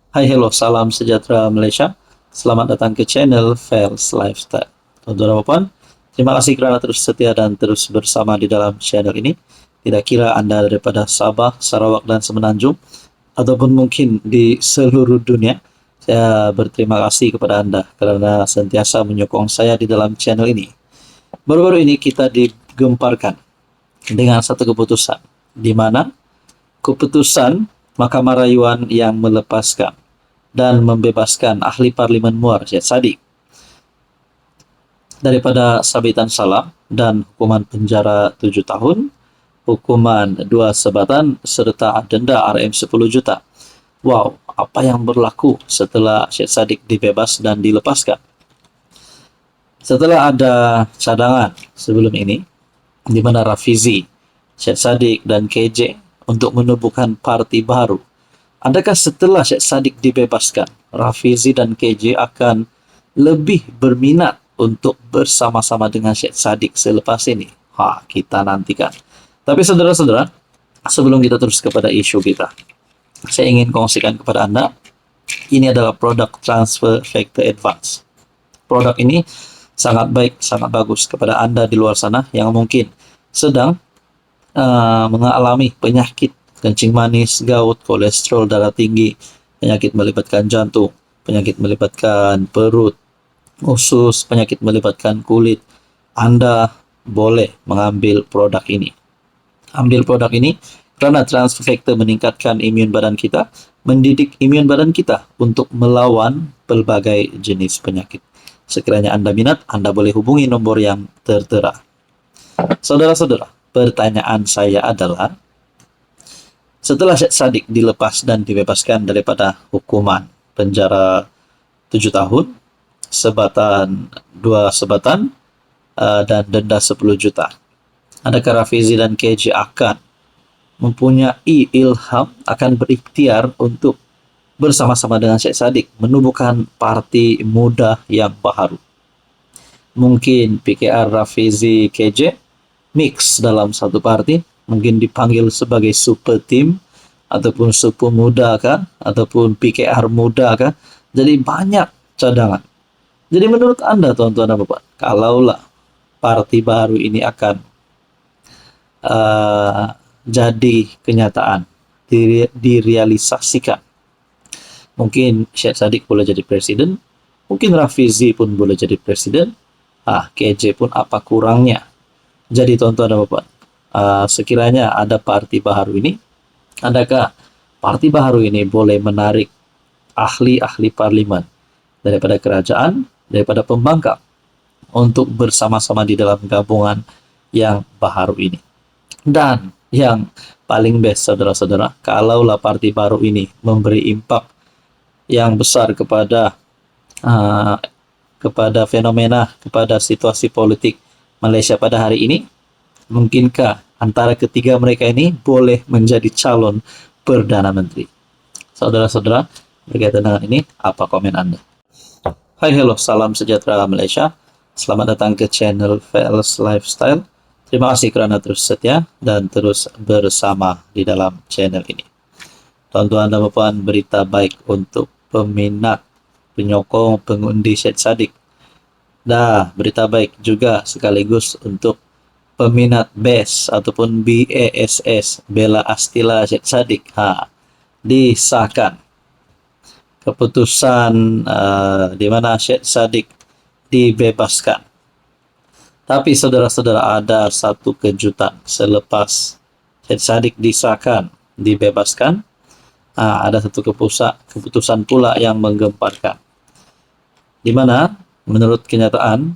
Hai, hello, salam sejahtera Malaysia. Selamat datang ke channel Fels Lifestyle. Tuan-tuan dan puan, terima kasih kerana terus setia dan terus bersama di dalam channel ini. Tidak kira Anda daripada Sabah, Sarawak, dan Semenanjung, ataupun mungkin di seluruh dunia, saya berterima kasih kepada Anda kerana sentiasa menyokong saya di dalam channel ini. Baru-baru ini kita digemparkan dengan satu keputusan, di mana keputusan Mahkamah Rayuan yang melepaskan dan membebaskan ahli Parlimen Muar Syed Saddiq daripada sabitan salah dan hukuman penjara 7 tahun, hukuman 2 sebatan serta denda RM 10 juta. Wow, apa yang berlaku setelah Syed Saddiq dibebas dan dilepaskan? Setelah ada cadangan sebelum ini, di mana Rafizi, Syed Saddiq dan KJ untuk menubuhkan parti baru. Adakah setelah Syed Saddiq dibebaskan, Rafizi dan KJ akan lebih berminat untuk bersama-sama dengan Syed Saddiq selepas ini? Kita nantikan. Tapi saudara-saudara, sebelum kita terus kepada isu kita, saya ingin kongsikan kepada Anda, ini adalah produk Transfer Factor Advance. Produk ini sangat baik, sangat bagus kepada Anda di luar sana yang mungkin sedang mengalami penyakit kencing manis, gout, kolesterol darah tinggi, penyakit melibatkan jantung, penyakit melibatkan perut, usus, penyakit melibatkan kulit. Anda boleh mengambil produk ini. Ambil produk ini kerana Transfer Factor meningkatkan imun badan kita, mendidik imun badan kita untuk melawan pelbagai jenis penyakit. Sekiranya Anda minat, Anda boleh hubungi nombor yang tertera. Saudara-saudara, pertanyaan saya adalah, setelah Syed Saddiq dilepas dan dibebaskan daripada hukuman penjara 7 tahun, sebatan 2 sebatan, dan denda 10 juta, adakah Rafizi dan KJ akan mempunyai ilham, akan berikhtiar untuk bersama-sama dengan Syed Saddiq menubuhkan parti muda yang baru? Mungkin PKR Rafizi KJ mix dalam satu parti, mungkin dipanggil sebagai super team ataupun super muda kah, ataupun PKR muda kah. Jadi banyak cadangan. Jadi menurut Anda, tuan-tuan dan puan, kalaulah parti baru ini akan jadi kenyataan, direalisasikan, mungkin Syed Saddiq boleh jadi presiden, mungkin Rafizi pun boleh jadi presiden, KJ pun apa kurangnya. Jadi tuan-tuan dan puan, sekiranya ada parti baru ini, adakah parti baru ini boleh menarik ahli-ahli parlimen daripada kerajaan, daripada pembangkang, untuk bersama-sama di dalam gabungan yang baru ini? Dan yang paling best, saudara-saudara, kalaulah parti baru ini memberi impak yang besar kepada fenomena, kepada situasi politik Malaysia pada hari ini, mungkinkah antara ketiga mereka ini boleh menjadi calon Perdana Menteri? Saudara-saudara, berkaitan dengan ini, apa komen Anda? Hai, hello, salam sejahtera Malaysia. Selamat datang ke channel Fels Lifestyle. Terima kasih kerana terus setia dan terus bersama di dalam channel ini. Tuan-tuan dan puan, berita baik untuk peminat, penyokong, pengundi Syed Saddiq. Berita baik juga sekaligus untuk peminat BAS ataupun BASS, Bela Astila Syed Saddiq. Disahkan keputusan di mana Syed Saddiq dibebaskan. Tapi saudara-saudara, ada satu kejutan selepas Syed Saddiq disahkan, dibebaskan, ada satu keputusan pula yang menggemparkan, di mana menurut kenyataan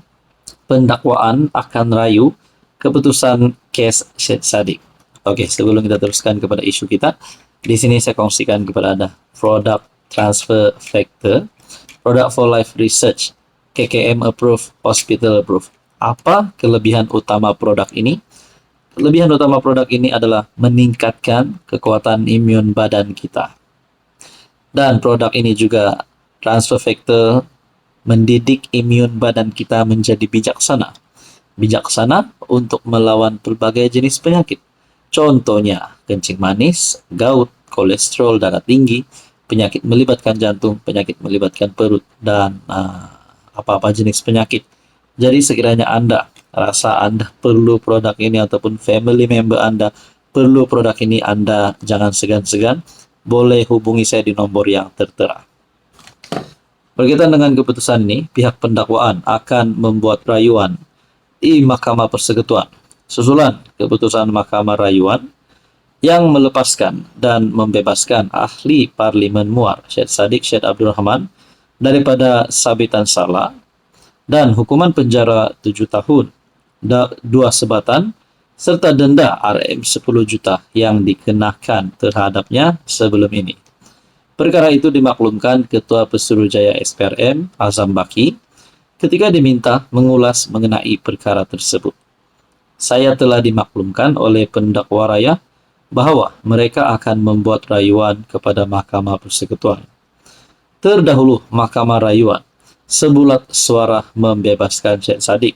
pendakwaan akan rayu keputusan kes Syed Saddiq. Oke, sebelum kita teruskan kepada isu kita, di sini saya kongsikan kepada Anda produk Transfer Factor, produk for life research, KKM approved, hospital approved. Apa kelebihan utama produk ini? Kelebihan utama produk ini adalah meningkatkan kekuatan imun badan kita. Dan produk ini juga, Transfer Factor, mendidik imun badan kita menjadi bijaksana. Bijaksana untuk melawan pelbagai jenis penyakit. Contohnya, kencing manis, gout, kolesterol darah tinggi, penyakit melibatkan jantung, penyakit melibatkan perut, dan apa-apa jenis penyakit. Jadi sekiranya Anda rasa Anda perlu produk ini ataupun family member Anda perlu produk ini, Anda jangan segan-segan, boleh hubungi saya di nomor yang tertera. Berkaitan dengan keputusan ini, pihak pendakwaan akan membuat rayuan di Mahkamah Persekutuan. Susulan keputusan Mahkamah Rayuan yang melepaskan dan membebaskan ahli Parlimen Muar, Syed Saddiq Syed Abdul Rahman, daripada sabitan salah dan hukuman penjara 7 tahun, 2 sebatan, serta denda RM 10 juta yang dikenakan terhadapnya sebelum ini. Perkara itu dimaklumkan Ketua Pesuruhjaya SPRM, Azam Baki, ketika diminta mengulas mengenai perkara tersebut. Saya telah dimaklumkan oleh pendakwa raya bahwa mereka akan membuat rayuan kepada Mahkamah Persekutuan. Terdahulu Mahkamah Rayuan sebulat suara membebaskan Syed Saddiq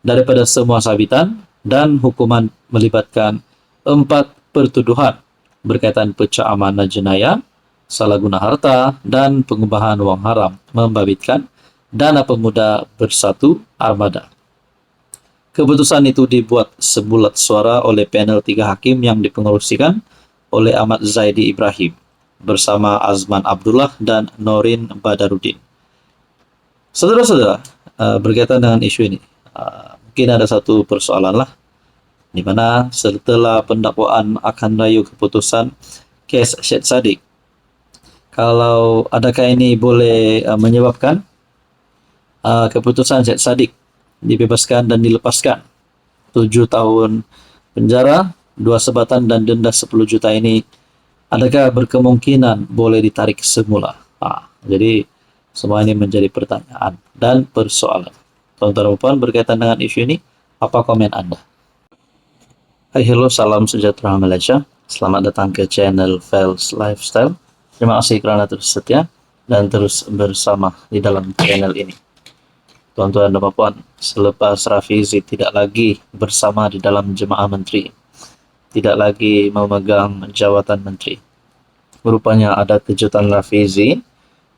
daripada semua sabitan dan hukuman melibatkan 4 pertuduhan berkaitan pecah amanah jenayah, salah guna harta, dan pengubahan wang haram membabitkan dana pemuda bersatu armada. Keputusan itu dibuat sebulat suara oleh panel 3 hakim yang dipengerusikan oleh Ahmad Zaidi Ibrahim bersama Azman Abdullah dan Norin Badarudin. Saudara-saudara, berkaitan dengan isu ini, mungkin ada satu persoalan lah, di mana setelah pendakwaan akan rayu keputusan kes Syed Saddiq, kalau adakah ini boleh menyebabkan keputusan Syed Saddiq dibebaskan dan dilepaskan 7 tahun penjara, 2 sebatan, dan denda 10 juta ini, adakah berkemungkinan boleh ditarik semula? Jadi semua ini menjadi pertanyaan dan persoalan. Tuan-tuan dan puan, berkaitan dengan isu ini, apa komen Anda? Hai, hello, salam sejahtera Malaysia. Selamat datang ke channel Fels Lifestyle. Terima kasih kerana terus setia dan terus bersama di dalam channel ini. Tuan-tuan dan puan, selepas Rafizi tidak lagi bersama di dalam Jemaah Menteri, tidak lagi memegang jawatan menteri, rupanya ada kejutan Rafizi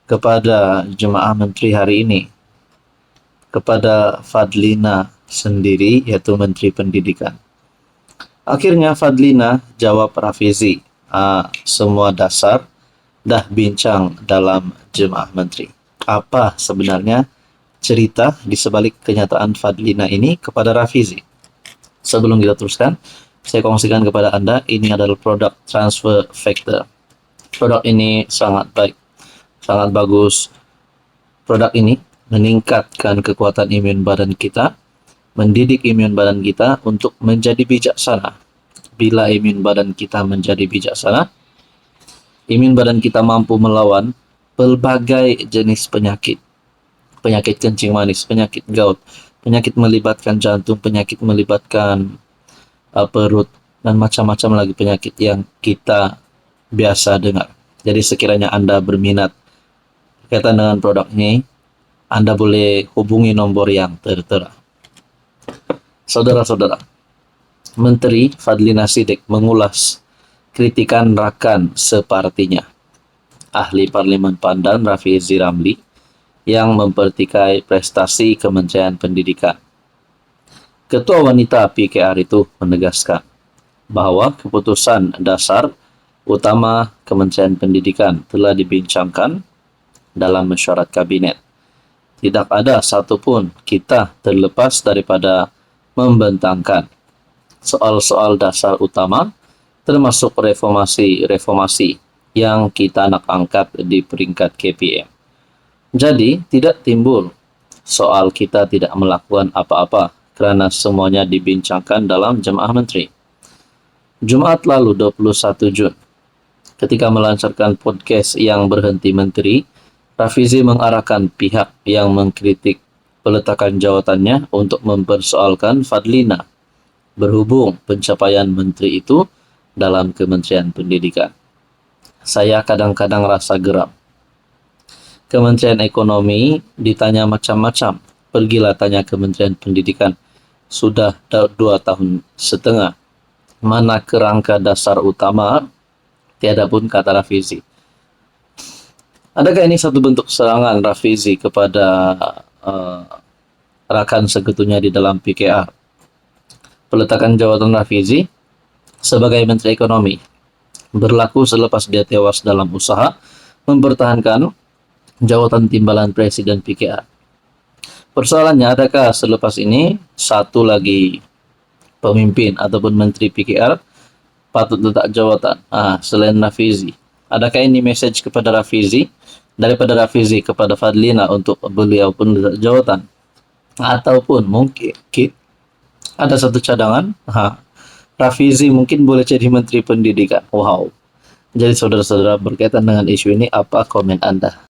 kepada Jemaah Menteri hari ini, kepada Fadlina sendiri, yaitu Menteri Pendidikan. Akhirnya Fadlina jawab Rafizi, semua dasar dah bincang dalam Jemaah Menteri. Apa sebenarnya cerita di sebalik kenyataan Fadlina ini kepada Rafizi? Sebelum kita teruskan, saya kongsikan kepada Anda, ini adalah produk Transfer Factor. Produk ini sangat baik, sangat bagus. Produk ini meningkatkan kekuatan imun badan kita, mendidik imun badan kita untuk menjadi bijaksana. Bila imun badan kita menjadi bijaksana, imun badan kita mampu melawan pelbagai jenis penyakit. Penyakit kencing manis, penyakit gout, penyakit melibatkan jantung, penyakit melibatkan perut, dan macam-macam lagi penyakit yang kita biasa dengar. Jadi sekiranya Anda berminat berkaitan dengan produk ini, Anda boleh hubungi nomor yang tertera. Saudara-saudara, Menteri Fadlina Siddiq mengulas kritikan rakan separtinya, ahli Parlimen Pandan Rafizi Ramli, yang mempertikai prestasi Kementerian Pendidikan. Ketua Wanita PKR itu menegaskan bahwa keputusan dasar utama Kementerian Pendidikan telah dibincangkan dalam mesyuarat kabinet. Tidak ada satupun kita terlepas daripada membentangkan soal-soal dasar utama, termasuk reformasi yang kita nak angkat di peringkat KPM. Jadi, tidak timbul soal kita tidak melakukan apa-apa kerana semuanya dibincangkan dalam Jemaah Menteri. Jumaat lalu 21 Jun, ketika melancarkan podcast yang berhenti menteri, Rafizi mengarahkan pihak yang mengkritik peletakan jawatannya untuk mempersoalkan Fadlina berhubung pencapaian menteri itu dalam Kementerian Pendidikan. Saya kadang-kadang rasa geram. Kementerian Ekonomi ditanya macam-macam. Pergilah tanya Kementerian Pendidikan. Sudah 2 tahun setengah. Mana kerangka dasar utama? Tiada pun kata Rafizi. Adakah ini satu bentuk serangan Rafizi kepada uh, rakan sekutunya di dalam PKR? Peletakan jabatan Rafizi sebagai Menteri Ekonomi berlaku selepas dia tewas dalam usaha mempertahankan jawatan timbalan Presiden PKR. Persoalannya, adakah selepas ini satu lagi pemimpin ataupun Menteri PKR patut letak jawatan selain Rafizi? Adakah ini message kepada Rafizi daripada Rafizi kepada Fadlina untuk beliau pun letak jawatan? Ataupun mungkin ada satu cadangan, Rafizi mungkin boleh jadi Menteri Pendidikan. Wow. Jadi saudara-saudara, berkaitan dengan isu ini, apa komen Anda?